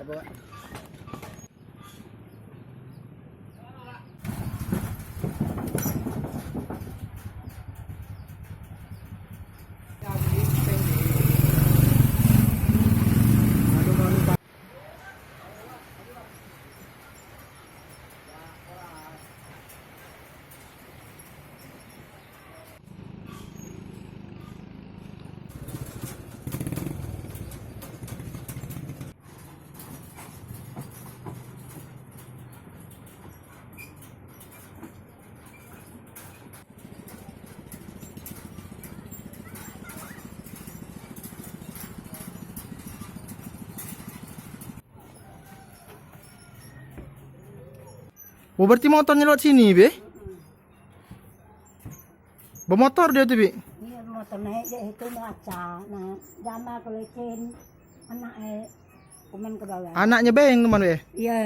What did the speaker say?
Apa? Oh, berarti motornya lewat sini, Be? Bermotor dia tuh, Bi? Iya, motor naik itu ngaca. Nah, jama kelecin anaknya komen ke bawah. Anaknya Be yang teman, Be? Iya.